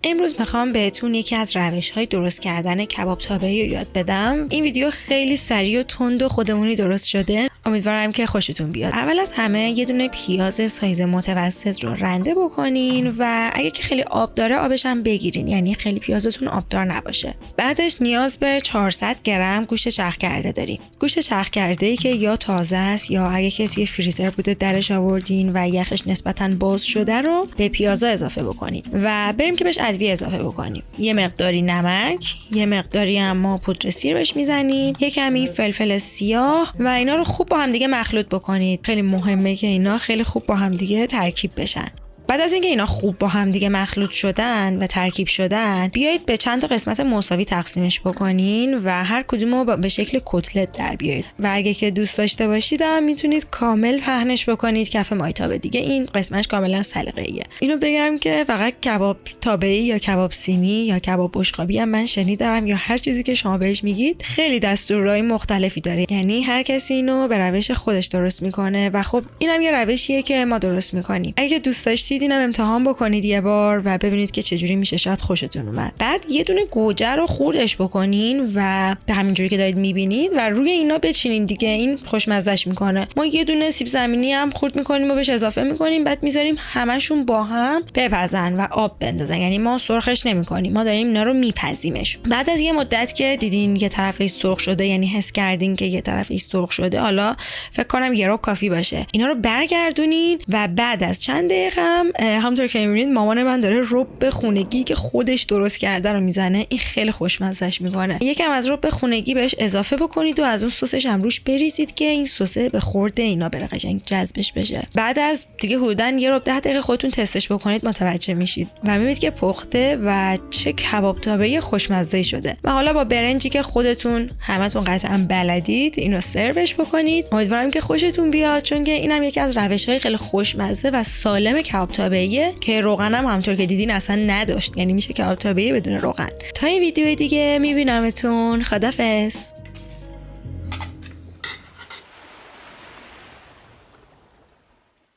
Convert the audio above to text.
امروز میخوام بهتون یکی از روش‌های درست کردن کباب تابه‌ای رو یاد بدم. این ویدیو خیلی سریع و تند و خودمونی درست شده. امیدوارم که خوشتون بیاد. اول از همه یه دونه پیاز سایز متوسط رو رنده بکنین و اگه که خیلی آب داره آبش هم بگیرین، یعنی خیلی پیازتون آبدار نباشه. بعدش نیاز به 400 گرم گوشت چرخ کرده داریم. گوشت چرخ کرده‌ای که یا تازه است یا اگه که توی فریزر بوده درش آوردین و یخش نسبتاً باز شده رو به پیازا اضافه بکنین و بریم که بهش ادویه اضافه بکنیم. یه مقداری نمک، یه مقداری هم ما پودر سیر بهش میزنیم، یه کمی فلفل سیاه و اینا رو خوب با هم دیگه مخلوط بکنید. خیلی مهمه که اینا خیلی خوب با هم دیگه ترکیب بشن. بعد از اینکه اینا خوب با هم دیگه مخلوط شدن و ترکیب شدن، بیایید به چند تا قسمت مساوی تقسیمش بکنین و هر کدومو به شکل کتلت در بیارید. و اگه که دوست داشته باشید هم میتونید کامل پهنش بکنید کف مایتابه. دیگه این قسمتش کاملا سلیقه‌ایه. اینو بگم که فقط کباب تابه‌ای یا کباب سینی یا کباب بشقابی هم من شنیدم یا هر چیزی که شما بهش میگید خیلی دستورهای مختلفی داره. یعنی هر کسی اینو به روش خودش درست میکنه و خب اینم یه روشیه که ما درست میکنیم. اگه دوست داشتید اینم امتحان بکنید یه بار و ببینید که چجوری میشه، شاید خوشتون اومد. بعد یه دونه گوجه رو خوردش بکنین و به همینجوری که دارید میبینید و روی اینا بچینین دیگه. این خوشمزهش میکنه. ما یه دونه سیب زمینی هم خورد میکنیم و بهش اضافه میکنیم، بعد میذاریم همشون با هم بپزن و آب بندازن. یعنی ما سرخش نمیکنیم، ما داریم اینا رو میپزیمش. بعد از یه مدت که دیدین یه طرفش سرخ شده، یعنی حس کردین که یه طرفش سرخ شده، حالا فکر کنم یه رب کافی باشه. اینا رو برگردونین و بعد از چند دقیقه همونطور که می‌بینید مامان من داره رب خونگی که خودش درست کرده رو میزنه. این خیلی خوشمزه‌اش میکنه. یکم از رب خونگی بهش اضافه بکنید و از اون سسش هم روش بریزید که این سسه به خورده اینا بره، قشنگ جذبش بشه. بعد از دیگه حدوداً یه رب 10 دقیقه خودتون تستش بکنید متوجه میشید و میبینید که پخته و چه کباب تابه‌ای خوشمزه شده. و حالا با برنجی که خودتون همتون قطعاً بلدید اینو سروش بکنید. امیدوارم که خوشتون بیاد، چون که اینم یکی از روش‌های خیلی خوشمزه و سالم کباب تابه‌ایه که روغن هم همونطور که دیدین اصلا نداشت. یعنی میشه کباب تابه‌ای بدون روغن. تا این ویدیو دیگه میبینمتون. خدافظ.